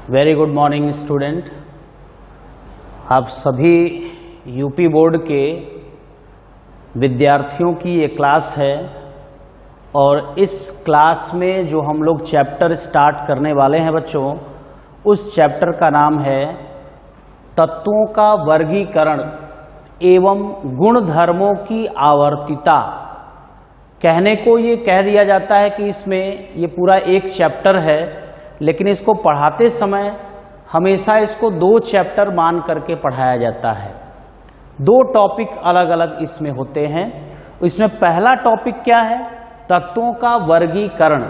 Very good morning student. आप सभी UP board के विद्यार्थियों की ये क्लास है और इस क्लास में जो हम लोग चैप्टर स्टार्ट करने वाले हैं बच्चों, उस चैप्टर का नाम है तत्वों का वर्गीकरण एवं गुणधर्मों की आवर्तिता। कहने को ये कह दिया जाता है कि इसमें ये पूरा एक चैप्टर है, लेकिन इसको पढ़ाते समय हमेशा इसको दो चैप्टर मान करके पढ़ाया जाता है। दो टॉपिक अलग अलग इसमें होते हैं। इसमें पहला टॉपिक क्या है? तत्वों का वर्गीकरण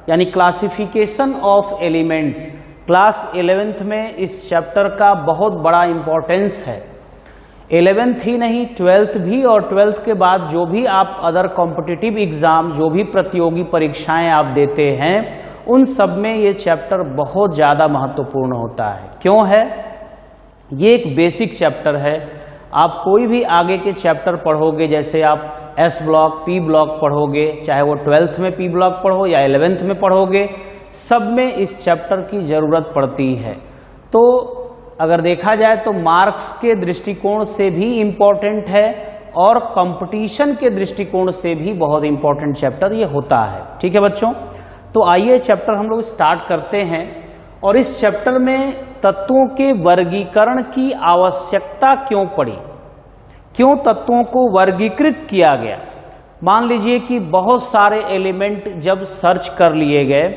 यानी classification of elements. Class 11th में इस चैप्टर का बहुत बड़ा इंपॉर्टेंस है। 11th ही नहीं 12th भी, और 12th के बाद जो भी आप अदर कॉम्पिटिटिव एग्जाम, जो भी प्रतियोगी परीक्षाएं आप देते हैं, उन सब में ये चैप्टर बहुत ज़्यादा महत्वपूर्ण होता है। क्यों है? ये एक बेसिक चैप्टर है। आप कोई भी आगे के चैप्टर पढ़ोगे, जैसे आप एस ब्लॉक, पी ब्लॉक पढ़ोगे, चाहे वो 12th में पी ब्लॉक पढ़ो या 11th में पढ़ोगे, सब में इस चैप्टर की ज़रूरत पड़ती है। तो अगर देखा जाए तो मार्क्स के दृष्टिकोण से भी इम्पोर्टेंट है और कंपटीशन के दृष्टिकोण से भी बहुत इम्पोर्टेंट चैप्टर ये होता है। ठीक है बच्चों, तो आइए चैप्टर हम लोग स्टार्ट करते हैं। और इस चैप्टर में तत्वों के वर्गीकरण की आवश्यकता क्यों पड़ी, क्यों तत्वों को वर्गीकृत किया गया। मान लीजिए कि बहुत सारे एलिमेंट जब सर्च कर लिए गए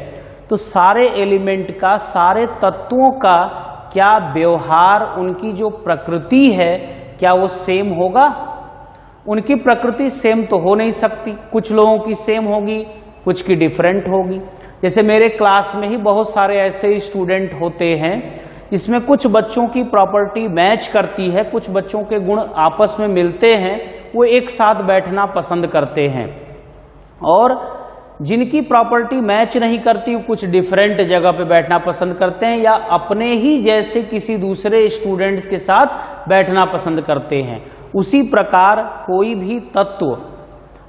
तो सारे एलिमेंट का, सारे तत्वों का क्या व्यवहार, उनकी जो प्रकृति है क्या वो सेम होगा? उनकी प्रकृति सेम तो हो नहीं सकती। कुछ लोगों की सेम होगी, कुछ की डिफरेंट होगी। जैसे मेरे क्लास में ही बहुत सारे ऐसे स्टूडेंट होते हैं जिसमें कुछ बच्चों की प्रॉपर्टी मैच करती है, कुछ बच्चों के गुण आपस में मिलते हैं, वो एक साथ बैठना पसंद करते हैं। और जिनकी प्रॉपर्टी मैच नहीं करती, कुछ डिफरेंट जगह पे बैठना पसंद करते हैं या अपने ही जैसे किसी दूसरे स्टूडेंट्स के साथ बैठना पसंद करते हैं। उसी प्रकार कोई भी तत्व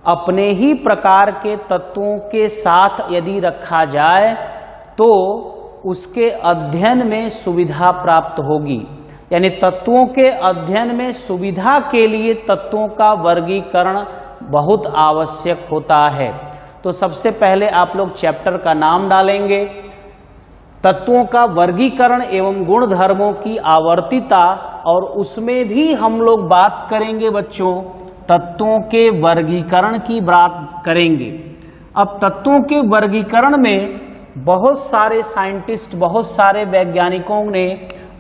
अपने ही प्रकार के तत्वों के साथ यदि रखा जाए तो उसके अध्ययन में सुविधा प्राप्त होगी। यानी तत्वों के अध्ययन में सुविधा के लिए तत्वों का वर्गीकरण बहुत आवश्यक होता है। तो सबसे पहले आप लोग चैप्टर का नाम डालेंगे, तत्वों का वर्गीकरण एवं गुणधर्मों की आवर्तिता, और उसमें भी हम लोग बात करेंगे बच्चों तत्वों के वर्गीकरण की बात करेंगे। अब तत्वों के वर्गीकरण में बहुत सारे साइंटिस्ट, बहुत सारे वैज्ञानिकों ने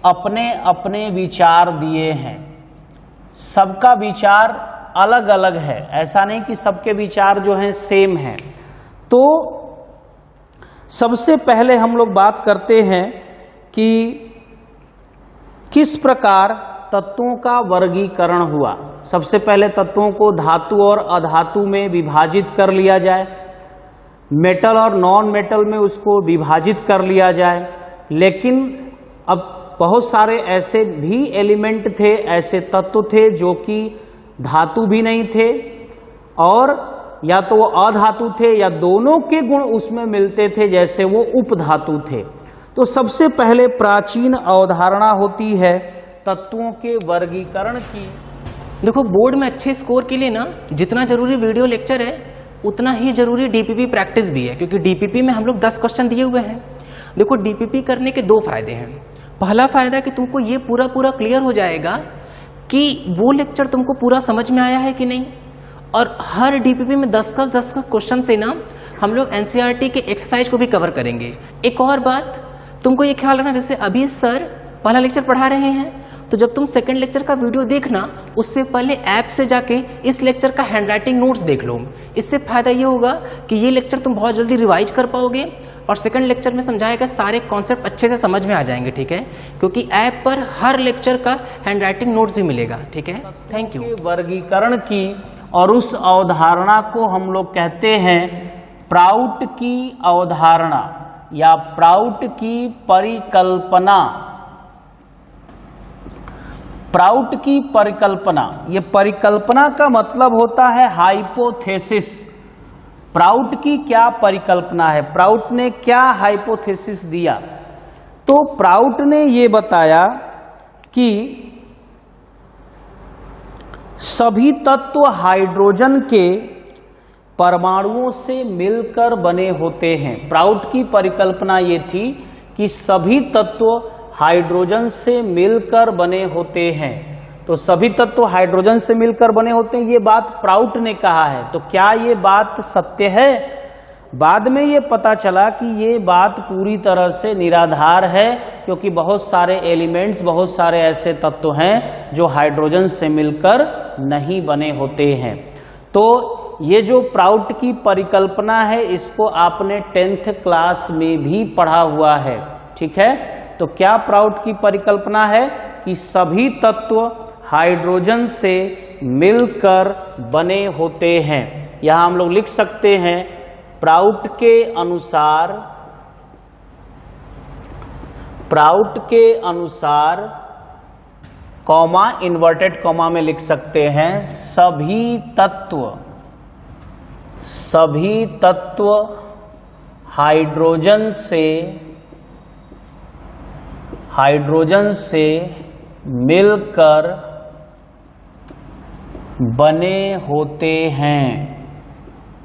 अपने अपने विचार दिए हैं। सबका विचार अलग अलग है, ऐसा नहीं कि सबके विचार जो हैं सेम हैं। तो सबसे पहले हम लोग बात करते हैं कि किस प्रकार तत्वों का वर्गीकरण हुआ। सबसे पहले तत्वों को धातु और अधातु में विभाजित कर लिया जाए, मेटल और नॉन मेटल में उसको विभाजित कर लिया जाए। लेकिन अब बहुत सारे ऐसे भी एलिमेंट थे, ऐसे तत्व थे जो कि धातु भी नहीं थे और या तो वो अधातु थे या दोनों के गुण उसमें मिलते थे, जैसे वो उपधातु थे। तो सबसे पहले प्राचीन अवधारणा होती है तत्वों के वर्गीकरण की। देखो, बोर्ड में अच्छे स्कोर के लिए ना जितना जरूरी वीडियो लेक्चर है उतना ही जरूरी डीपीपी प्रैक्टिस भी है, क्योंकि डीपीपी में हम लोग 10 क्वेश्चन दिए हुए हैं। देखो, डीपीपी करने के दो फायदे हैं। पहला फायदा कि तुमको ये पूरा क्लियर हो जाएगा कि वो लेक्चर तुमको पूरा समझ में आया है कि नहीं। और हर डीपीपी में 10 का क्वेश्चन से ना हम लोग एनसीईआरटी के एक्सरसाइज को भी कवर करेंगे। एक और बात तुमको ये ख्याल रखना, जैसे अभी सर पहला लेक्चर पढ़ा रहे हैं, तो जब तुम सेकंड लेक्चर का वीडियो देखना, उससे पहले ऐप से जाके इस लेक्चर का हैंडराइटिंग नोट्स देख लो। इससे फायदा ये होगा कि ये लेक्चर तुम बहुत जल्दी रिवाइज कर पाओगे और सेकंड लेक्चर में समझाएगा सारे कॉन्सेप्ट अच्छे से समझ में आ जाएंगे। ठीक है, क्योंकि ऐप पर हर लेक्चर का हैंडराइटिंग नोट्स भी मिलेगा। ठीक है, थैंक यू। वर्गीकरण की और उस अवधारणा को हम लोग कहते हैं प्राउट की अवधारणा या प्राउट की परिकल्पना। प्राउट की परिकल्पना, ये परिकल्पना का मतलब होता है हाइपोथेसिस। प्राउट की क्या परिकल्पना है, प्राउट ने क्या हाइपोथेसिस दिया। तो प्राउट ने ये बताया कि सभी तत्व हाइड्रोजन के परमाणुओं से मिलकर बने होते हैं। प्राउट की परिकल्पना ये थी कि सभी तत्व हाइड्रोजन से मिलकर बने होते हैं। तो सभी तत्व हाइड्रोजन से मिलकर बने होते हैं, ये बात प्राउट ने कहा है। तो क्या ये बात सत्य है? बाद में ये पता चला कि ये बात पूरी तरह से निराधार है, क्योंकि बहुत सारे एलिमेंट्स, बहुत सारे ऐसे तत्व हैं जो हाइड्रोजन से मिलकर नहीं बने होते हैं। तो ये जो प्राउट की परिकल्पना है, इसको आपने 10th क्लास में भी पढ़ा हुआ है, ठीक है। तो क्या प्राउट की परिकल्पना है कि सभी तत्व हाइड्रोजन से मिलकर बने होते हैं। यहां हम लोग लिख सकते हैं, प्राउट के अनुसार कॉमा, इन्वर्टेड कॉमा में लिख सकते हैं, सभी तत्व हाइड्रोजन से मिलकर बने होते हैं।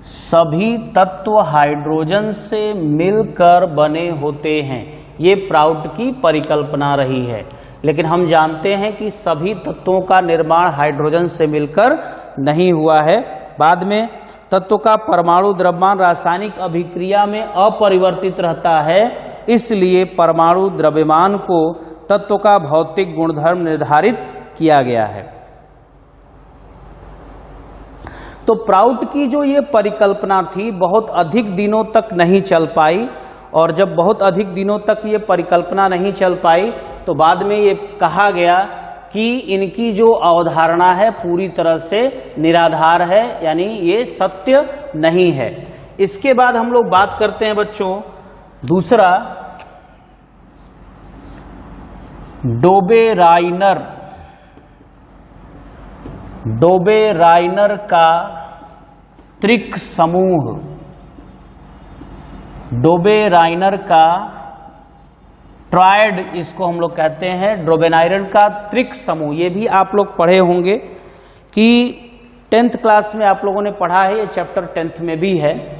सभी तत्व हाइड्रोजन से मिलकर बने होते हैं, ये प्राउट की परिकल्पना रही है। लेकिन हम जानते हैं कि सभी तत्वों का निर्माण हाइड्रोजन से मिलकर नहीं हुआ है। बाद में तत्व का परमाणु द्रव्यमान रासायनिक अभिक्रिया में अपरिवर्तित रहता है, इसलिए परमाणु द्रव्यमान को तत्व का भौतिक गुणधर्म निर्धारित किया गया है। तो प्राउट की जो ये परिकल्पना थी बहुत अधिक दिनों तक नहीं चल पाई, और जब बहुत अधिक दिनों तक ये परिकल्पना नहीं चल पाई तो बाद में ये कहा गया कि इनकी जो अवधारणा है पूरी तरह से निराधार है, यानी ये सत्य नहीं है। इसके बाद हम लोग बात करते हैं बच्चों दूसरा, डोबेराइनर का त्रिक समूह। डोबेराइनर का ट्रायड, इसको हम लोग कहते हैं, डोबेराइनर का त्रिक समूह। ये भी आप लोग पढ़े होंगे कि 10th क्लास में आप लोगों ने पढ़ा है, ये चैप्टर 10th में भी है।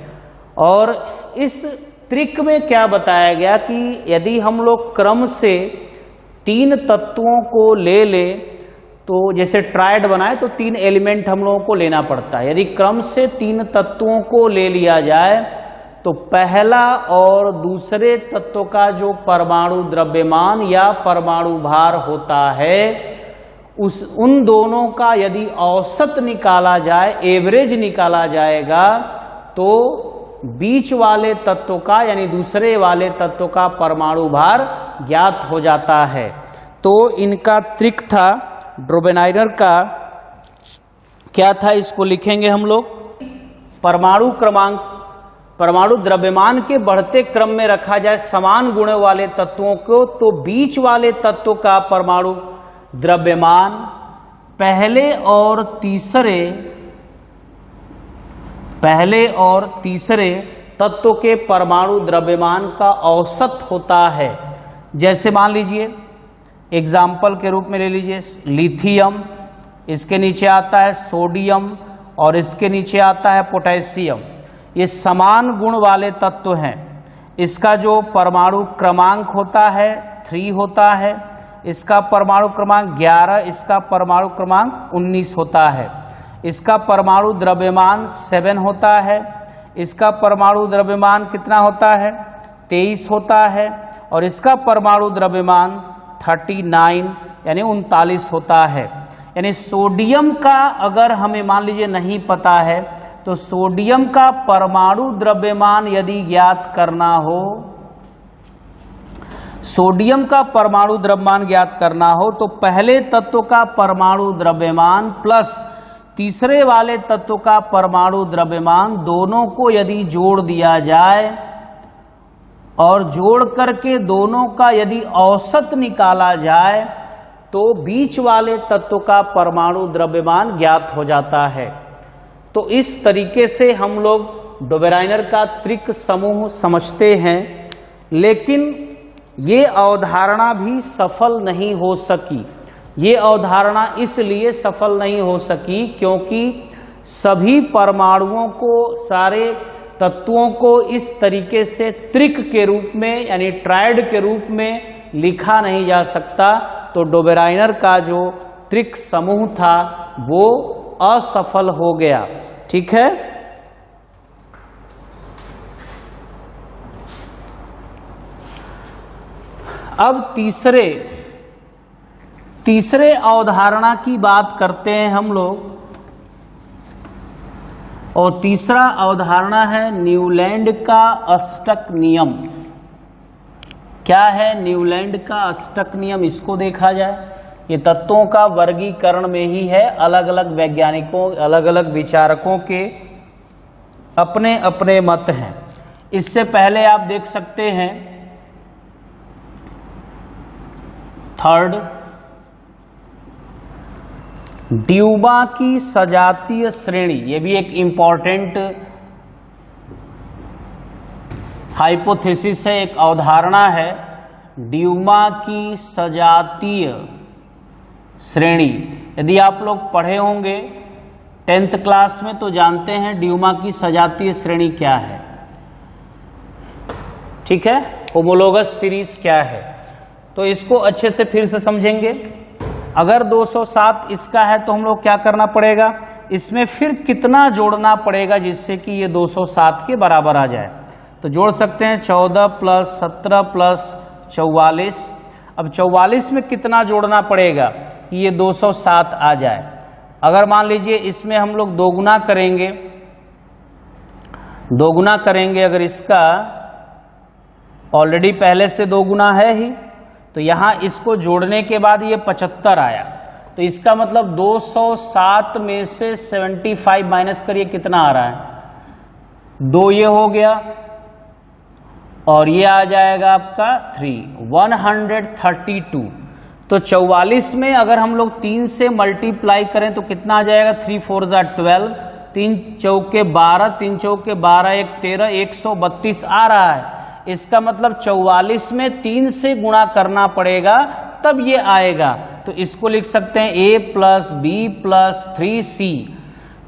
और इस त्रिक में क्या बताया गया कि यदि हम लोग क्रम से 3 तत्वों को ले तो जैसे ट्रायड बनाए तो 3 एलिमेंट हम लोगों को लेना पड़ता है। यदि क्रम से 3 तत्वों को ले लिया जाए तो पहला और दूसरे तत्व का जो परमाणु द्रव्यमान या परमाणु भार होता है, उन दोनों का यदि औसत निकाला जाए, एवरेज निकाला जाएगा, तो बीच वाले तत्व का यानी दूसरे वाले तत्व का परमाणु भार ज्ञात हो जाता है। तो इनका त्रिक था डोबेराइनर का, क्या था इसको लिखेंगे हम लोग, परमाणु द्रव्यमान के बढ़ते क्रम में रखा जाए समान गुण वाले तत्वों को, तो बीच वाले तत्व का परमाणु द्रव्यमान पहले और तीसरे तत्व के परमाणु द्रव्यमान का औसत होता है। जैसे मान लीजिए एग्जाम्पल के रूप में ले लीजिए लिथियम, इसके नीचे आता है सोडियम और इसके नीचे आता है पोटेशियम। ये समान गुण वाले तत्व हैं। इसका जो परमाणु क्रमांक होता है 3 होता है, इसका परमाणु क्रमांक 11, इसका परमाणु क्रमांक 19 होता है। इसका परमाणु द्रव्यमान 7 होता है, इसका परमाणु द्रव्यमान कितना होता है 23 होता है, और इसका परमाणु द्रव्यमान 39 यानी 39 होता है। यानी सोडियम का अगर हमें मान लीजिए नहीं पता है तो सोडियम का परमाणु द्रव्यमान यदि ज्ञात करना हो, सोडियम का परमाणु द्रव्यमान ज्ञात करना हो तो पहले तत्व का परमाणु द्रव्यमान प्लस तीसरे वाले तत्व का परमाणु द्रव्यमान दोनों को यदि जोड़ दिया जाए और जोड़ करके दोनों का यदि औसत निकाला जाए तो बीच वाले तत्व का परमाणु द्रव्यमान ज्ञात हो जाता है। तो इस तरीके से हम लोग डोबेराइनर का त्रिक समूह समझते हैं। लेकिन ये अवधारणा भी सफल नहीं हो सकी। ये अवधारणा इसलिए सफल नहीं हो सकी क्योंकि सभी परमाणुओं को, सारे तत्वों को इस तरीके से त्रिक के रूप में यानी ट्रायड के रूप में लिखा नहीं जा सकता। तो डोबेराइनर का जो त्रिक समूह था वो असफल हो गया। ठीक है। अब तीसरे अवधारणा की बात करते हैं हम लोग, और तीसरा अवधारणा है न्यूलैंड का अष्टक नियम। क्या है न्यूलैंड का अष्टक नियम, इसको देखा जाए। ये तत्वों का वर्गीकरण में ही है। अलग अलग वैज्ञानिकों, अलग अलग विचारकों के अपने अपने मत हैं। इससे पहले आप देख सकते हैं थर्ड, ड्यूमा की सजातीय श्रेणी। ये भी एक इंपॉर्टेंट हाइपोथेसिस है, एक अवधारणा है। ड्यूमा की सजातीय श्रेणी, यदि आप लोग पढ़े होंगे 10th क्लास में तो जानते हैं ड्यूमा की सजातीय श्रेणी क्या है। ठीक है, होमोलोगस सीरीज क्या है, तो इसको अच्छे से फिर से समझेंगे। अगर 207 इसका है तो हम लोग क्या करना पड़ेगा, इसमें फिर कितना जोड़ना पड़ेगा जिससे कि ये 207 के बराबर आ जाए। तो जोड़ सकते हैं 14 + 17 + 44। अब 44 में कितना जोड़ना पड़ेगा कि ये 207 आ जाए। अगर मान लीजिए इसमें हम लोग दोगुना करेंगे, अगर इसका ऑलरेडी पहले से दोगुना है ही, तो यहां इसको जोड़ने के बाद ये 75 आया। तो इसका मतलब 207 में से 75 माइनस करिए, कितना आ रहा है, 2 ये हो गया, और ये आ जाएगा आपका 3, 132। तो 44 में अगर हम लोग 3 से मल्टीप्लाई करें तो कितना आ जाएगा, 3 × 4 = 12, 3 चौके 12, 3 चौके 12, 1 13, 132 आ रहा है। इसका मतलब 44 में 3 से गुणा करना पड़ेगा तब ये आएगा। तो इसको लिख सकते हैं A + B + 3C।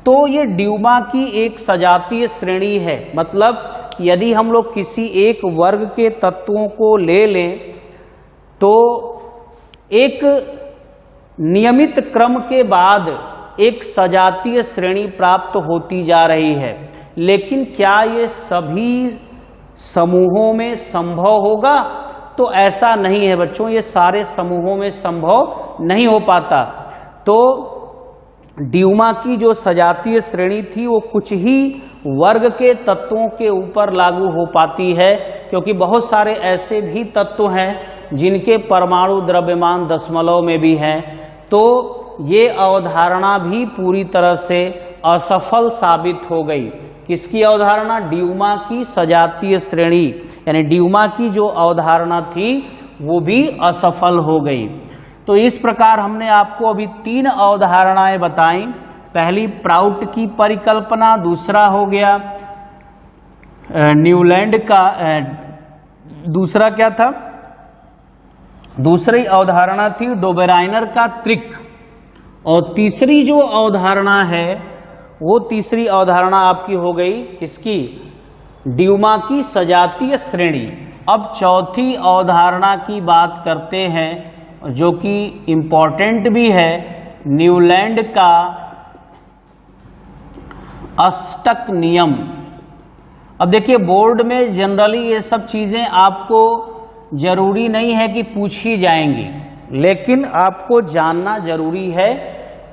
तो ये ड्यूमा की एक सजातीय श्रेणी है। मतलब यदि हम लोग किसी एक वर्ग के तत्वों को ले लें तो एक नियमित क्रम के बाद एक सजातीय श्रेणी प्राप्त होती जा रही है। लेकिन क्या ये सभी समूहों में संभव होगा? तो ऐसा नहीं है बच्चों, ये सारे समूहों में संभव नहीं हो पाता। तो ड्यूमा की जो सजातीय श्रेणी थी वो कुछ ही वर्ग के तत्वों के ऊपर लागू हो पाती है, क्योंकि बहुत सारे ऐसे भी तत्व हैं जिनके परमाणु द्रव्यमान दशमलव में भी हैं। तो ये अवधारणा भी पूरी तरह से असफल साबित हो गई। किसकी अवधारणा? ड्यूमा की सजातीय श्रेणी, यानी ड्यूमा की जो अवधारणा थी वो भी असफल हो गई। तो इस प्रकार हमने आपको अभी 3 अवधारणाएं बताई। पहली प्राउट की परिकल्पना, दूसरा हो गया न्यूलैंड का, दूसरा क्या था, दूसरी अवधारणा थी डोबेराइनर का त्रिक, और तीसरी जो अवधारणा है वो तीसरी अवधारणा आपकी हो गई किसकी? ड्यूमा की सजातीय श्रेणी। अब चौथी अवधारणा की बात करते हैं जो कि इंपॉर्टेंट भी है, न्यूलैंड का अष्टक नियम। अब देखिए बोर्ड में जनरली ये सब चीजें आपको जरूरी नहीं है कि पूछी जाएंगी, लेकिन आपको जानना जरूरी है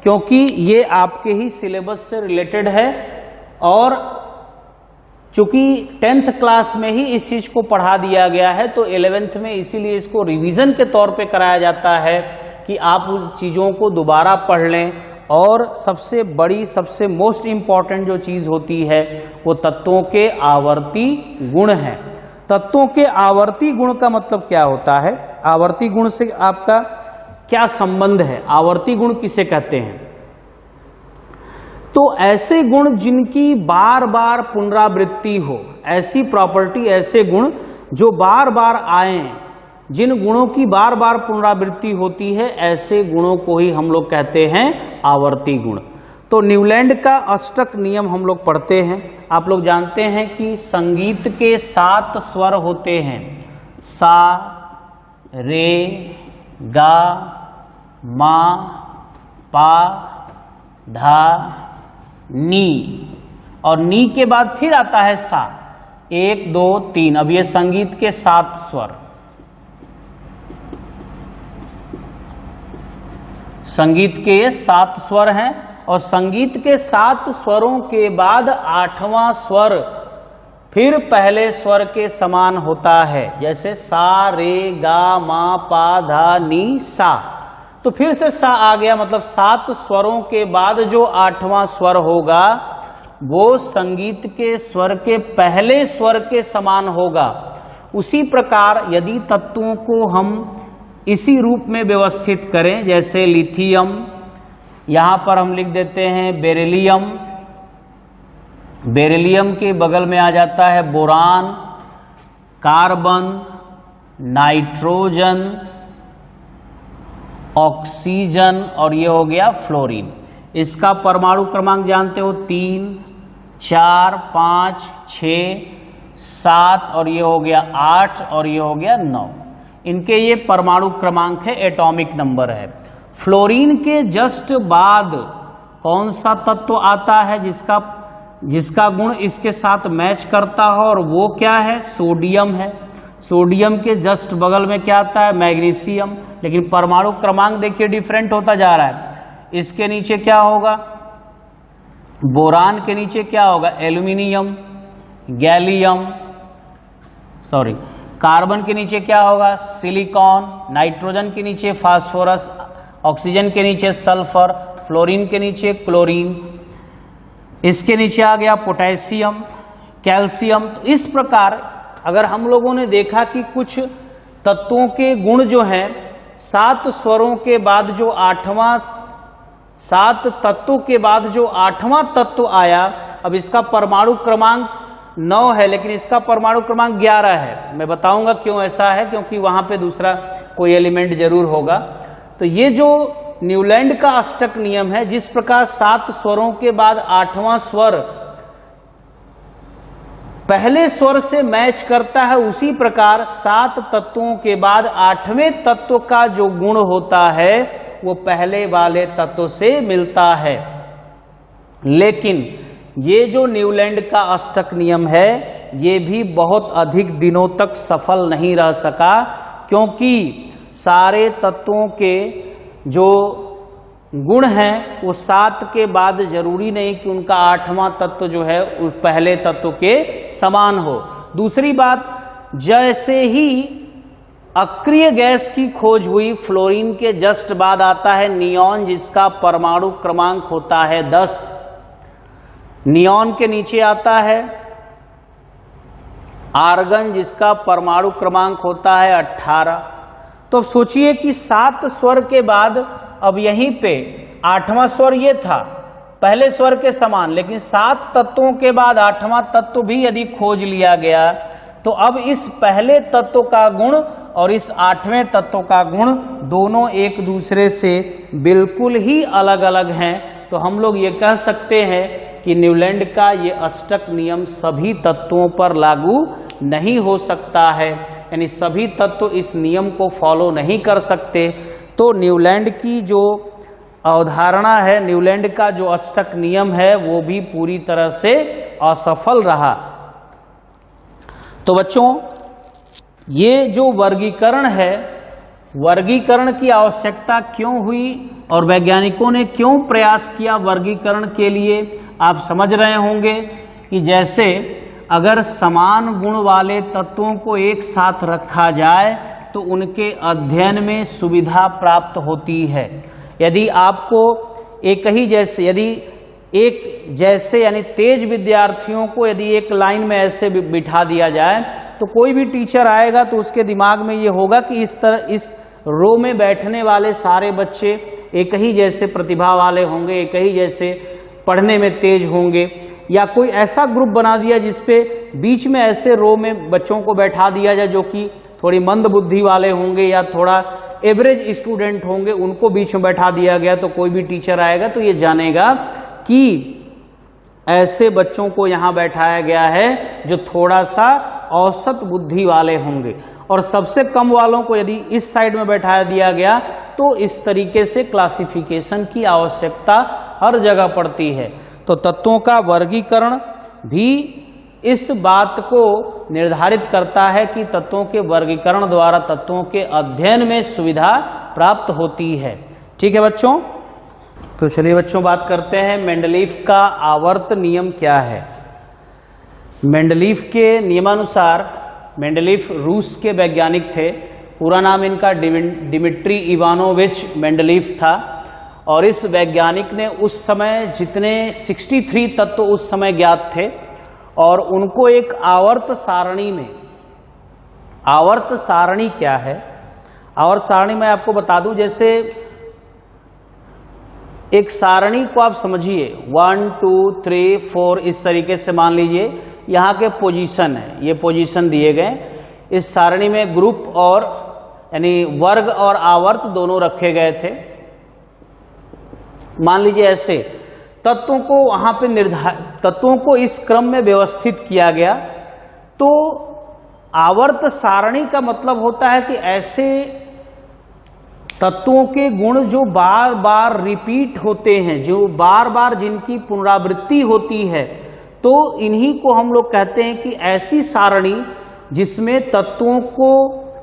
क्योंकि ये आपके ही सिलेबस से रिलेटेड है। और चूंकि 10th क्लास में ही इस चीज को पढ़ा दिया गया है तो 11th में इसीलिए इसको रिवीजन के तौर पे कराया जाता है कि आप उस चीजों को दोबारा पढ़ लें। और सबसे बड़ी, सबसे मोस्ट इंपॉर्टेंट जो चीज होती है वो तत्वों के आवर्ती गुण हैं। तत्वों के आवर्ती गुण का मतलब क्या होता है? आवर्ती गुण से आपका क्या संबंध है? आवर्ती गुण किसे कहते हैं? तो ऐसे गुण जिनकी बार बार पुनरावृत्ति हो, ऐसी प्रॉपर्टी, ऐसे गुण जो बार बार आए, जिन गुणों की बार बार पुनरावृत्ति होती है ऐसे गुणों को ही हम लोग कहते हैं आवर्ती गुण। तो न्यूलैंड का अष्टक नियम हम लोग पढ़ते हैं। आप लोग जानते हैं कि संगीत के 7 स्वर होते हैं, सा, रे, गा, मा, पा, धा, नी, और नी के बाद फिर आता है सा। 1 2 3। अब ये संगीत के 7 स्वर, संगीत के ये 7 स्वर हैं, और संगीत के 7 स्वरों के बाद 8वां स्वर फिर पहले स्वर के समान होता है। जैसे सा, रे, गा, मा, पा, धा, नी, सा, तो फिर से सा आ गया, मतलब 7 स्वरों के बाद जो 8वां स्वर होगा वो संगीत के स्वर के पहले स्वर के समान होगा। उसी प्रकार यदि तत्वों को हम इसी रूप में व्यवस्थित करें, जैसे लिथियम, यहां पर हम लिख देते हैं बेरिलियम, बेरिलियम के बगल में आ जाता है बोरान, कार्बन, नाइट्रोजन, ऑक्सीजन, और ये हो गया फ्लोरीन। इसका परमाणु क्रमांक जानते हो, 3 4 5 6 7, और ये हो गया 8, और ये हो गया 9। इनके ये परमाणु क्रमांक है, एटॉमिक नंबर है। फ्लोरीन के जस्ट बाद कौन सा तत्व आता है जिसका गुण इसके साथ मैच करता हो, और वो क्या है? सोडियम है। सोडियम के जस्ट बगल में क्या आता है? मैग्नीशियम। लेकिन परमाणु क्रमांक देखिए डिफरेंट होता जा रहा है। इसके नीचे क्या होगा? बोरान के नीचे क्या होगा? एल्यूमिनियम, गैलियम, सॉरी, कार्बन के नीचे क्या होगा? सिलिकॉन, नाइट्रोजन के नीचे फास्फोरस, ऑक्सीजन के नीचे सल्फर, फ्लोरीन के नीचे क्लोरीन, इसके नीचे आ गया पोटेशियम, कैल्शियम। तो इस प्रकार अगर हम लोगों ने देखा कि कुछ तत्वों के गुण जो हैं 7 स्वरों के बाद जो 7 तत्वों के बाद जो 8वां तत्व आया, अब इसका परमाणु क्रमांक 9 है लेकिन इसका परमाणु क्रमांक 11 है। मैं बताऊंगा क्यों ऐसा है, क्योंकि वहां पे दूसरा कोई एलिमेंट जरूर होगा। तो ये जो न्यूलैंड का अष्टक नियम है, जिस प्रकार 7 स्वरों के बाद 8वां स्वर पहले स्वर से मैच करता है, उसी प्रकार 7 तत्वों के बाद 8वें तत्व का जो गुण होता है वो पहले वाले तत्व से मिलता है। लेकिन ये जो न्यूलैंड का अष्टक नियम है ये भी बहुत अधिक दिनों तक सफल नहीं रह सका, क्योंकि सारे तत्वों के जो गुण हैं वो 7 के बाद जरूरी नहीं कि उनका 8वां तत्व जो है उस पहले तत्व के समान हो। दूसरी बात, जैसे ही अक्रिय गैस की खोज हुई, फ्लोरीन के जस्ट बाद आता है नियॉन, जिसका परमाणु क्रमांक होता है 10। नियॉन के नीचे आता है आर्गन, जिसका परमाणु क्रमांक होता है 18। तो अब सोचिए कि 7 स्वर के बाद अब यहीं पे 8वां स्वर ये था पहले स्वर के समान, लेकिन 7 तत्वों के बाद 8वां तत्व भी यदि खोज लिया गया तो अब इस पहले तत्व का गुण और इस 8वें तत्व का गुण दोनों एक दूसरे से बिल्कुल ही अलग अलग हैं। तो हम लोग ये कह सकते हैं कि न्यूलैंड का ये अष्टक नियम सभी तत्वों पर लागू नहीं हो सकता है, यानी सभी तत्व इस नियम को फॉलो नहीं कर सकते। तो न्यूलैंड की जो अवधारणा है, न्यूलैंड का जो अष्टक नियम है, वो भी पूरी तरह से असफल रहा। तो बच्चों, ये जो वर्गीकरण है, वर्गीकरण की आवश्यकता क्यों हुई और वैज्ञानिकों ने क्यों प्रयास किया वर्गीकरण के लिए, आप समझ रहे होंगे कि जैसे अगर समान गुण वाले तत्वों को एक साथ रखा जाए तो उनके अध्ययन में सुविधा प्राप्त होती है। यदि आपको एक ही जैसे, यदि एक जैसे यानी तेज विद्यार्थियों को यदि एक लाइन में ऐसे बिठा दिया जाए तो कोई भी टीचर आएगा तो उसके दिमाग में ये होगा कि इस तरह इस रो में बैठने वाले सारे बच्चे एक ही जैसे प्रतिभा वाले होंगे, एक ही जैसे पढ़ने में तेज होंगे। या कोई ऐसा ग्रुप बना दिया जिसपे बीच में ऐसे रो में बच्चों को बैठा दिया जाए जो कि थोड़ी मंद बुद्धि वाले होंगे या थोड़ा एवरेज स्टूडेंट होंगे, उनको बीच में बैठा दिया गया तो कोई भी टीचर आएगा तो ये जानेगा कि ऐसे बच्चों को यहाँ बैठाया गया है जो थोड़ा सा औसत बुद्धि वाले होंगे, और सबसे कम वालों को यदि इस साइड में बैठा दिया गया तो इस तरीके से क्लासिफिकेशन की आवश्यकता हर जगह पड़ती है। तो तत्वों का वर्गीकरण भी इस बात को निर्धारित करता है कि तत्वों के वर्गीकरण द्वारा तत्वों के अध्ययन में सुविधा प्राप्त होती है। ठीक है बच्चों, तो चलिए बच्चों बात करते हैं मेंडलीफ का आवर्त नियम क्या है। मेंडलीफ के नियमानुसार, मेंडलीफ रूस के वैज्ञानिक थे, पूरा नाम इनका डिमिट्री इवानोविच मेंडलीफ था, और इस वैज्ञानिक ने उस समय जितने 63 तत्व उस समय ज्ञात थे और उनको एक आवर्त सारणी में, आवर्त सारणी क्या है, आवर्त सारणी मैं आपको बता दूं, जैसे एक सारणी को आप समझिए 1 2 3 4 इस तरीके से मान लीजिए यहाँ के पोजीशन है, ये पोजीशन दिए गए, इस सारणी में ग्रुप और यानी वर्ग और आवर्त दोनों रखे गए थे। मान लीजिए ऐसे तत्वों को वहां पे तत्वों को इस क्रम में व्यवस्थित किया गया। तो आवर्त सारणी का मतलब होता है कि ऐसे तत्वों के गुण जो बार बार रिपीट होते हैं, जो बार बार जिनकी पुनरावृत्ति होती है, तो इन्हीं को हम लोग कहते हैं कि ऐसी सारणी जिसमें तत्वों को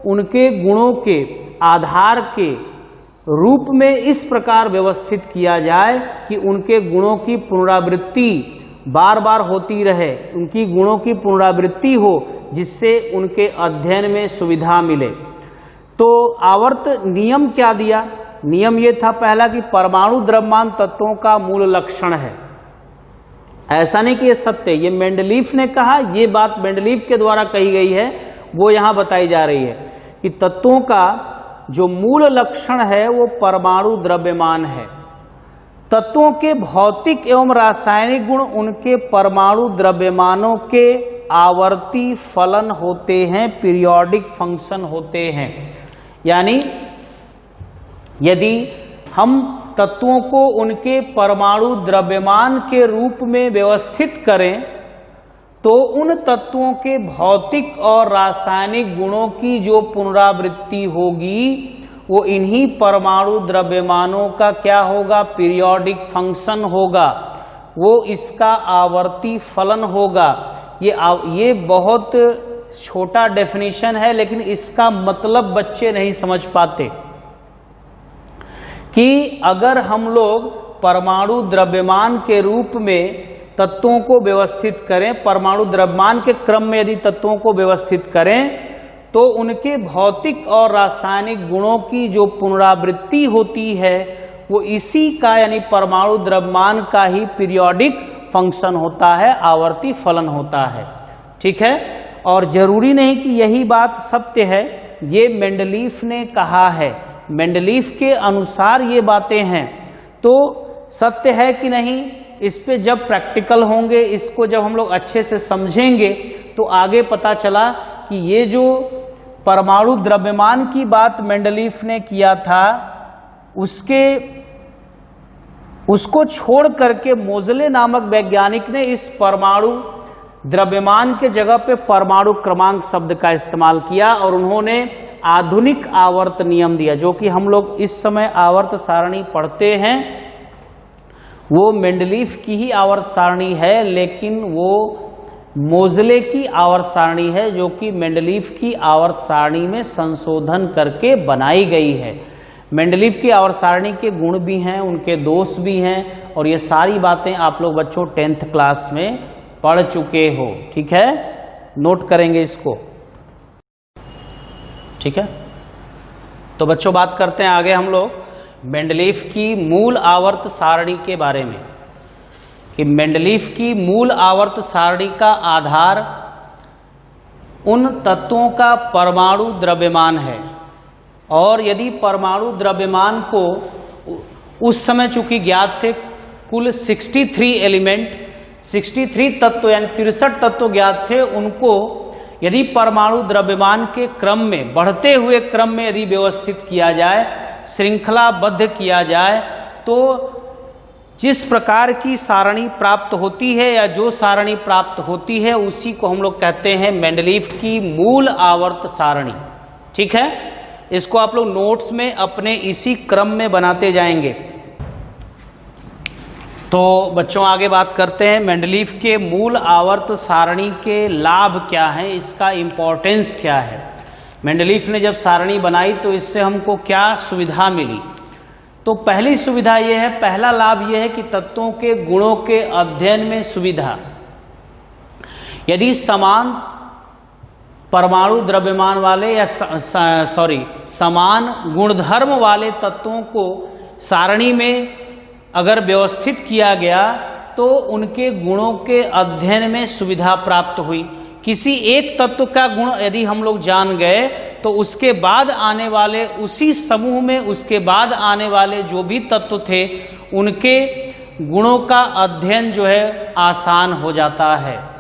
उनके गुणों के आधार के रूप में इस प्रकार व्यवस्थित किया जाए कि उनके गुणों की पुनरावृत्ति बार बार होती रहे, उनकी गुणों की पुनरावृत्ति हो, जिससे उनके अध्ययन में सुविधा मिले। तो आवर्त नियम क्या दिया? नियम ये था पहला कि परमाणु द्रव्यमान तत्वों का मूल लक्षण है। ऐसा नहीं कि ये सत्य, ये मेंडलीफ ने कहा, ये बात मेंडलीफ के द्वारा कही गई है, वो यहां बताई जा रही है कि तत्वों का जो मूल लक्षण है वो परमाणु द्रव्यमान है। तत्वों के भौतिक एवं रासायनिक गुण उनके परमाणु द्रव्यमानों के आवर्ती फलन होते हैं, पीरियोडिक फंक्शन होते हैं। यानी यदि हम तत्वों को उनके परमाणु द्रव्यमान के रूप में व्यवस्थित करें तो उन तत्वों के भौतिक और रासायनिक गुणों की जो पुनरावृत्ति होगी वो इन्हीं परमाणु द्रव्यमानों का क्या होगा? पीरियोडिक फंक्शन होगा, वो इसका आवर्ती फलन होगा। ये बहुत छोटा डेफिनेशन है, लेकिन इसका मतलब बच्चे नहीं समझ पाते कि अगर हम लोग परमाणु द्रव्यमान के रूप में तत्वों को व्यवस्थित करें, परमाणु द्रव्यमान के क्रम में यदि तत्वों को व्यवस्थित करें तो उनके भौतिक और रासायनिक गुणों की जो पुनरावृत्ति होती है वो इसी का यानी परमाणु द्रव्यमान का ही पीरियोडिक फंक्शन होता है, आवर्ती फलन होता है। ठीक है, और जरूरी नहीं कि यही बात सत्य है, ये मेंडलीफ ने कहा है, मेंडलीफ के अनुसार ये बातें हैं। तो सत्य है कि नहीं, इस पे जब प्रैक्टिकल होंगे, इसको जब हम लोग अच्छे से समझेंगे तो आगे पता चला कि ये जो परमाणु द्रव्यमान की बात मेंडलीफ ने किया था उसको छोड़ करके मोजले नामक वैज्ञानिक ने इस परमाणु द्रव्यमान के जगह पे परमाणु क्रमांक शब्द का इस्तेमाल किया और उन्होंने आधुनिक आवर्त नियम दिया। जो कि हम लोग इस समय आवर्त सारणी पढ़ते हैं वो मेंडलीफ की ही आवर्त सारणी है, लेकिन वो मोजले की आवर्त सारणी है जो कि मेंडलीफ की आवर्त सारणी में संशोधन करके बनाई गई है। मेंडलीफ की आवर्त सारणी के गुण भी हैं, उनके दोष भी हैं, और ये सारी बातें आप लोग बच्चों 10th क्लास में पढ़ चुके हो। ठीक है, नोट करेंगे इसको। ठीक है, तो बच्चों बात करते हैं आगे हम लोग मेंडलीफ की मूल आवर्त सारणी के बारे में कि मेंडलीफ की मूल आवर्त सारणी का आधार उन तत्वों का परमाणु द्रव्यमान है। और यदि परमाणु द्रव्यमान को उस समय चूंकि ज्ञात थे कुल 63 एलिमेंट, 63 तत्व यानी 63 तत्व ज्ञात थे, उनको यदि परमाणु द्रव्यमान के क्रम में, बढ़ते हुए क्रम में यदि व्यवस्थित किया जाए, श्रृंखलाबद्ध किया जाए, तो जिस प्रकार की सारणी प्राप्त होती है या जो सारणी प्राप्त होती है उसी को हम लोग कहते हैं मेंडलीव की मूल आवर्त सारणी। ठीक है, इसको आप लोग नोट्स में अपने इसी क्रम में बनाते जाएंगे। तो बच्चों आगे बात करते हैं मेंडलीव के मूल आवर्त सारणी के लाभ क्या हैं, इसका इंपॉर्टेंस क्या है। मेंडलीव ने जब सारणी बनाई तो इससे हमको क्या सुविधा मिली। तो पहली सुविधा यह है, पहला लाभ यह है कि तत्वों के गुणों के अध्ययन में सुविधा। यदि समान परमाणु द्रव्यमान वाले या समान गुणधर्म वाले तत्वों को सारणी में अगर व्यवस्थित किया गया तो उनके गुणों के अध्ययन में सुविधा प्राप्त हुई। किसी एक तत्व का गुण यदि हम लोग जान गए तो उसके बाद आने वाले, उसी समूह में उसके बाद आने वाले जो भी तत्व थे उनके गुणों का अध्ययन जो है आसान हो जाता है।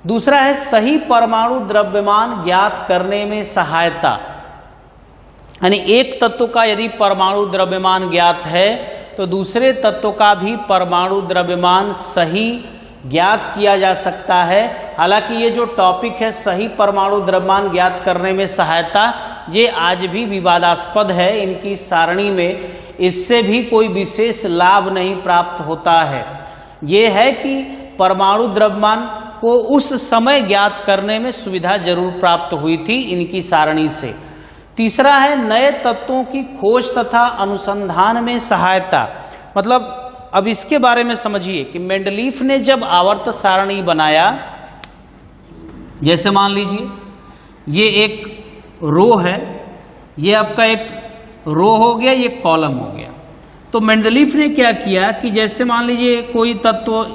दूसरा है सही परमाणु द्रव्यमान ज्ञात करने में सहायता। यानी एक तत्व का यदि परमाणु द्रव्यमान ज्ञात है तो दूसरे तत्व का भी परमाणु द्रव्यमान सही ज्ञात किया जा सकता है। हालांकि ये जो टॉपिक है सही परमाणु द्रव्यमान ज्ञात करने में सहायता, ये आज भी विवादास्पद है इनकी सारणी में, इससे भी कोई विशेष लाभ नहीं प्राप्त होता है। ये है कि परमाणु द्रव्यमान को उस समय ज्ञात करने में सुविधा जरूर प्राप्त हुई थी इनकी सारणी से। तीसरा है नए तत्वों की खोज तथा अनुसंधान में सहायता। मतलब अब इसके बारे में समझिए कि मेंडलीव ने जब आवर्त सारणी बनाया, जैसे मान लीजिए ये एक रो है, ये आपका एक रो हो गया, ये कॉलम हो गया। तो मेंडलीव ने क्या किया कि जैसे मान लीजिए कोई तत्व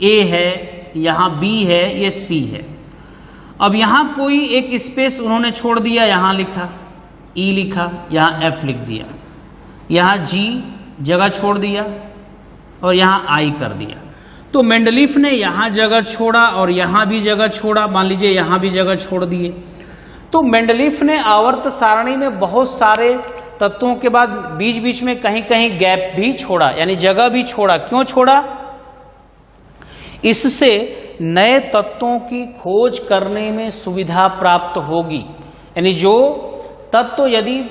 ए है, यहाँ बी है, ये सी है। अब यहाँ कोई एक स्पेस उन्होंने छोड़ दिया, यहाँ लिखा ई लिखा, यहाँ एफ लिख दिया, यहाँ जी जगह छोड़ दिया और यहाँ आई कर दिया। तो मेंडलीव ने यहाँ जगह छोड़ा और यहाँ भी जगह छोड़ा, मान लीजिए यहाँ भी जगह छोड़ दिए। तो मेंडलीव ने आवर्त सारणी में बहुत सारे तत्वों के बाद बीच बीच में कहीं कहीं गैप भी छोड़ा, यानी जगह भी छोड़ा। क्यों छोड़ा? इससे नए तत्वों की खोज करने में सुविधा प्राप्त होगी। यानी जो तत्व यदि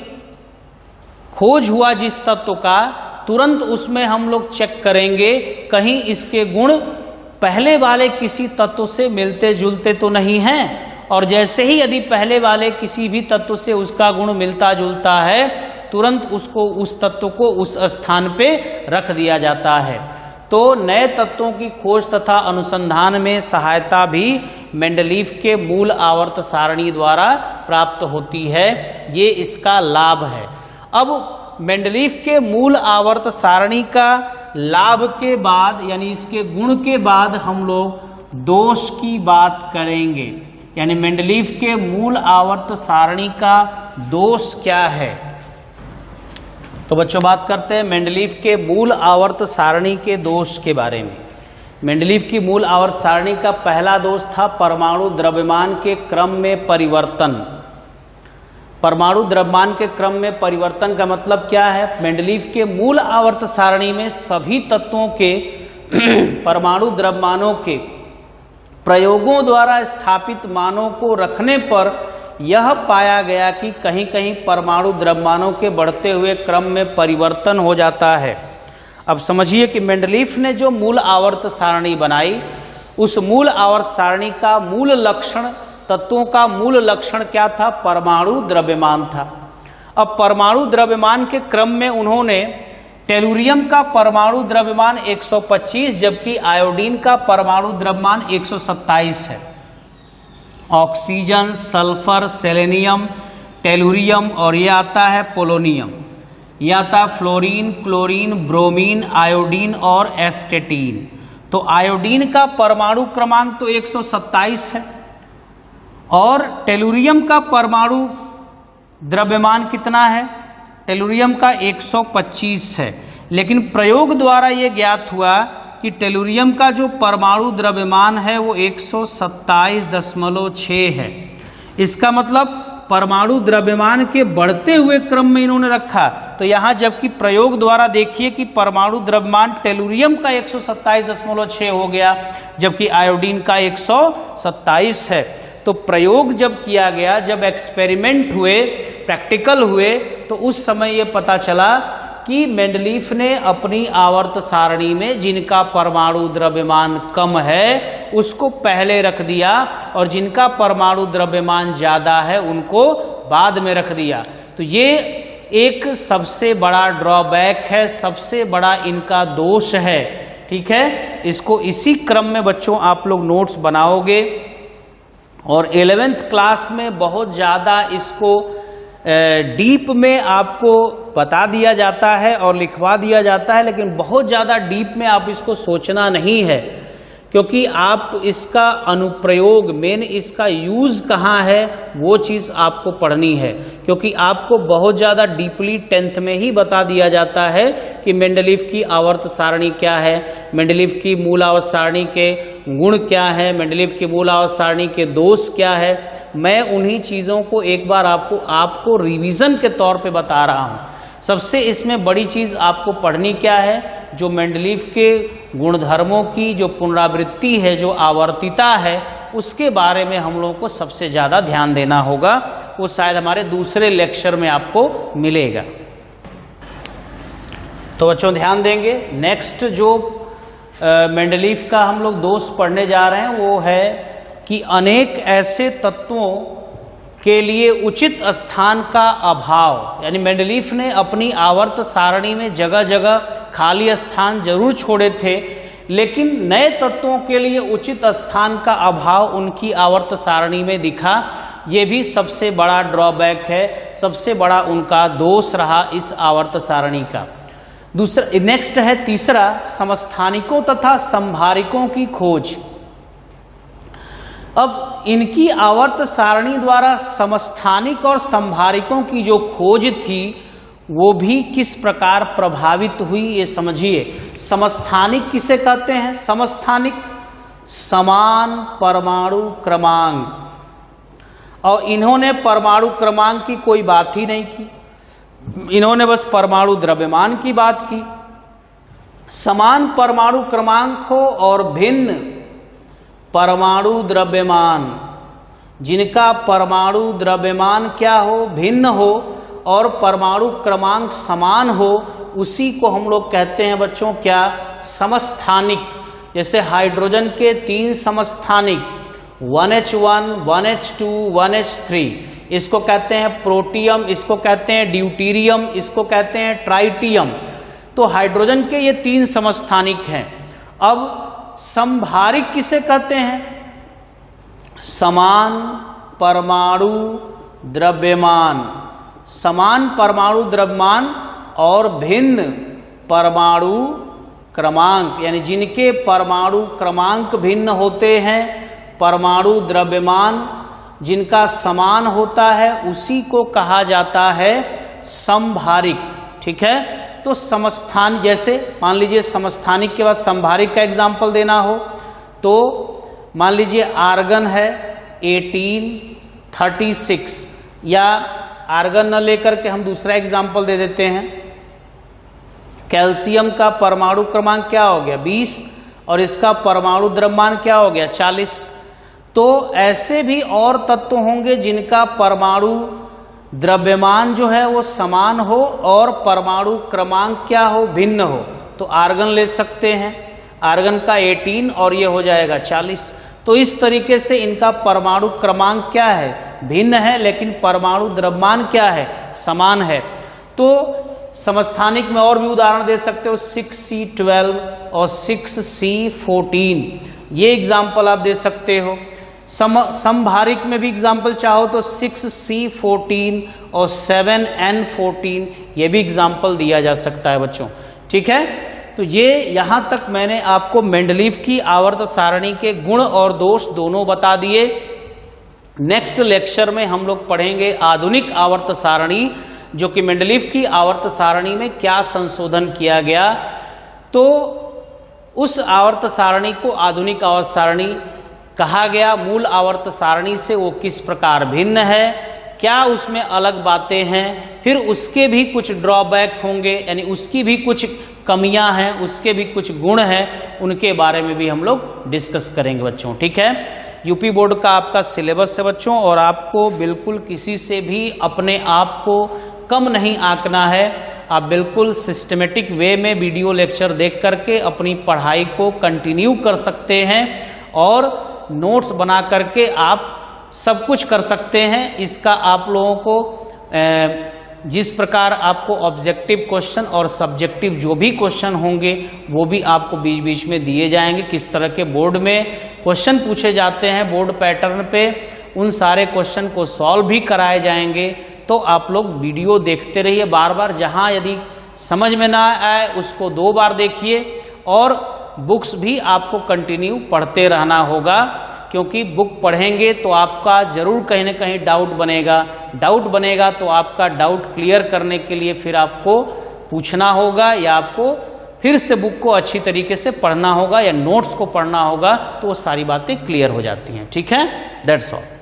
खोज हुआ जिस तत्व का, तुरंत उसमें हम लोग चेक करेंगे कहीं इसके गुण पहले वाले किसी तत्व से मिलते जुलते तो नहीं हैं। और जैसे ही यदि पहले वाले किसी भी तत्व से उसका गुण मिलता जुलता है, तुरंत उसको, उस तत्व को उस स्थान पे रख दिया जाता है। तो नए तत्वों की खोज तथा अनुसंधान में सहायता भी मेंडलीव के मूल आवर्त सारणी द्वारा प्राप्त होती है। ये इसका लाभ है। अब मेंडलीव के मूल आवर्त सारणी का लाभ के बाद, यानी इसके गुण के बाद हम लोग दोष की बात करेंगे। यानी मेंडलीव के मूल आवर्त सारणी का दोष क्या है। तो बच्चों बात करते हैं मेंडलीव के मूल आवर्त सारणी के दोष के बारे में। मेंडलीव की मूल आवर्त सारणी का पहला दोष था परमाणु द्रव्यमान के क्रम में परिवर्तन। परमाणु द्रव्यमान के क्रम में परिवर्तन का मतलब क्या है? मेंडलीव के मूल आवर्त सारणी में सभी तत्वों के परमाणु द्रव्यमानों के प्रयोगों द्वारा स्थापित मानों को रखने पर यह पाया गया कि कहीं कहीं परमाणु द्रव्यमानों के बढ़ते हुए क्रम में परिवर्तन हो जाता है। अब समझिए कि मेंडलीव ने जो मूल आवर्त सारणी बनाई, उस मूल आवर्त सारणी का मूल लक्षण, तत्वों का मूल लक्षण क्या था? परमाणु द्रव्यमान था। अब परमाणु द्रव्यमान के क्रम में उन्होंने टेलुरियम का परमाणु द्रव्यमान 125 जबकि आयोडीन का परमाणु द्रव्यमान 127 है। ऑक्सीजन, सल्फर, सेलेनियम, टेलुरियम और ये आता है पोलोनियम, ये आता है फ्लोरीन, क्लोरीन, ब्रोमीन, आयोडीन और एस्टेटीन। तो आयोडीन का परमाणु क्रमांक तो 127 है और टेलुरियम का परमाणु द्रव्यमान कितना है? टेलुरियम का 125 है। लेकिन प्रयोग द्वारा ये ज्ञात हुआ कि टेलुरियम का जो परमाणु द्रव्यमान है वो 127.6 है इसका मतलब परमाणु द्रव्यमान के बढ़ते हुए क्रम में इन्होंने रखा। तो यहां जबकि प्रयोग द्वारा देखिए कि परमाणु द्रव्यमान टेलुरियम का 127.6 हो गया, जबकि आयोडीन का 127 है। तो प्रयोग जब किया गया, जब एक्सपेरिमेंट हुए, प्रैक्टिकल हुए, तो उस समय ये पता चला कि मेंडलीफ ने अपनी आवर्त सारणी में जिनका परमाणु द्रव्यमान कम है उसको पहले रख दिया और जिनका परमाणु द्रव्यमान ज्यादा है उनको बाद में रख दिया। तो ये एक सबसे बड़ा ड्रॉबैक है, सबसे बड़ा इनका दोष है। ठीक है, इसको इसी क्रम में बच्चों आप लोग नोट्स बनाओगे और 11th क्लास में बहुत ज्यादा इसको डीप में आपको बता दिया जाता है और लिखवा दिया जाता है, लेकिन बहुत ज़्यादा डीप में आप इसको सोचना नहीं है, क्योंकि आप इसका अनुप्रयोग, मेन इसका यूज़ कहाँ है वो चीज़ आपको पढ़नी है। क्योंकि आपको बहुत ज़्यादा डीपली 10th में ही बता दिया जाता है कि मेंडलीफ की आवर्त सारणी क्या है, मेंडलीफ की मूल आवर्त सारणी के गुण क्या है, मेंडलीफ की मूल आवर्त सारणी के दोष क्या है। मैं उन्हीं चीज़ों को एक बार आपको रिवीजन के तौर पे बता रहा हूँ। सबसे इसमें बड़ी चीज़ आपको पढ़नी क्या है, जो मेंडलीफ के गुणधर्मों की जो पुनरावृत्ति है, जो आवर्तिता है, उसके बारे में हम लोगों को सबसे ज़्यादा ध्यान देना होगा। वो शायद हमारे दूसरे लेक्चर में आपको मिलेगा। तो बच्चों ध्यान देंगे। नेक्स्ट जो मेंडलीफ का हम लोग दोष पढ़ने जा रहे हैं वो है कि अनेक ऐसे तत्वों के लिए उचित स्थान का अभाव। यानी मेंडलीफ ने अपनी आवर्त सारणी में जगह जगह खाली स्थान जरूर छोड़े थे, लेकिन नए तत्वों के लिए उचित स्थान का अभाव उनकी आवर्त सारणी में दिखा। ये भी सबसे बड़ा ड्रॉबैक है, सबसे बड़ा उनका दोष रहा इस आवर्त सारणी का। दूसरा नेक्स्ट है तीसरा, समस्थानिकों तथा संभारिकों की खोज। अब इनकी आवर्त सारणी द्वारा समस्थानिक और संभारिकों की जो खोज थी वो भी किस प्रकार प्रभावित हुई ये समझिए। समस्थानिक किसे कहते हैं? समस्थानिक समान परमाणु क्रमांक, और इन्होंने परमाणु क्रमांक की कोई बात ही नहीं की, इन्होंने बस परमाणु द्रव्यमान की बात की। समान परमाणु क्रमांक हो और भिन्न परमाणु द्रव्यमान, जिनका परमाणु द्रव्यमान क्या हो, भिन्न हो, और परमाणु क्रमांक समान हो, उसी को हम लोग कहते हैं बच्चों क्या? समस्थानिक। जैसे हाइड्रोजन के 3 समस्थानिक 1H1, 1H2, 1H3, इसको कहते हैं प्रोटियम, इसको कहते हैं ड्यूटीरियम, इसको कहते हैं ट्राइटियम। तो हाइड्रोजन के ये 3 समस्थानिक हैं। अब संभारिक किसे कहते हैं? समान परमाणु द्रव्यमान, समान परमाणु द्रव्यमान और भिन्न परमाणु क्रमांक, यानी जिनके परमाणु क्रमांक भिन्न होते हैं, परमाणु द्रव्यमान जिनका समान होता है, उसी को कहा जाता है संभारिक। ठीक है, तो समस्थान, जैसे मान लीजिए समस्थानिक के बाद संभारिक का एग्जाम्पल देना हो तो मान लीजिए आर्गन है 1836, या आर्गन न लेकर के हम दूसरा एग्जाम्पल दे देते हैं। कैल्शियम का परमाणु क्रमांक क्या हो गया? 20, और इसका परमाणु द्रव्यमान क्या हो गया? 40। तो ऐसे भी और तत्व होंगे जिनका परमाणु द्रव्यमान जो है वो समान हो और परमाणु क्रमांक क्या हो? भिन्न हो। तो आर्गन ले सकते हैं, आर्गन का 18 और ये हो जाएगा 40। तो इस तरीके से इनका परमाणु क्रमांक क्या है? भिन्न है, लेकिन परमाणु द्रव्यमान क्या है? समान है। तो समस्थानिक में और भी उदाहरण दे सकते हो, 6C12 और 6C14, ये एग्जाम्पल आप दे सकते हो। संभारिक में भी एग्जाम्पल चाहो तो 6C14 और 7N14, ये भी एग्जाम्पल दिया जा सकता है बच्चों। ठीक है, तो ये यहां तक मैंने आपको मेंडलीफ की आवर्त सारणी के गुण और दोष दोनों बता दिए। नेक्स्ट लेक्चर में हम लोग पढ़ेंगे आधुनिक आवर्त सारणी, जो कि मेंडलीफ की आवर्त सारणी में क्या संशोधन किया गया। तो उस आवर्त सारणी को आधुनिक आवर्त सारणी कहा गया मूल आवर्त सारणी से वो किस प्रकार भिन्न है, क्या उसमें अलग बातें हैं, फिर उसके भी कुछ ड्रॉबैक होंगे, यानी उसकी भी कुछ कमियां हैं, उसके भी कुछ गुण हैं, उनके बारे में भी हम लोग डिस्कस करेंगे बच्चों। ठीक है, यूपी बोर्ड का आपका सिलेबस है बच्चों, और आपको बिल्कुल किसी से भी अपने आप को कम नहीं आंकना है। आप बिल्कुल सिस्टमेटिक वे में वीडियो लेक्चर देख करके अपनी पढ़ाई को कंटिन्यू कर सकते हैं और नोट्स बना करके आप सब कुछ कर सकते हैं। इसका आप लोगों को जिस प्रकार आपको ऑब्जेक्टिव क्वेश्चन और सब्जेक्टिव जो भी क्वेश्चन होंगे वो भी आपको बीच बीच में दिए जाएंगे। किस तरह के बोर्ड में क्वेश्चन पूछे जाते हैं बोर्ड पैटर्न पे, उन सारे क्वेश्चन को सॉल्व भी कराए जाएंगे। तो आप लोग वीडियो देखते रहिए बार बार, जहां यदि समझ में ना आए उसको 2 बार देखिए, और बुक्स भी आपको कंटिन्यू पढ़ते रहना होगा, क्योंकि बुक पढ़ेंगे तो आपका जरूर कहीं ना कहीं डाउट बनेगा तो आपका डाउट क्लियर करने के लिए फिर आपको पूछना होगा, या आपको फिर से बुक को अच्छी तरीके से पढ़ना होगा, या नोट्स को पढ़ना होगा, तो वो सारी बातें क्लियर हो जाती हैं। ठीक है, दैट्स ऑल।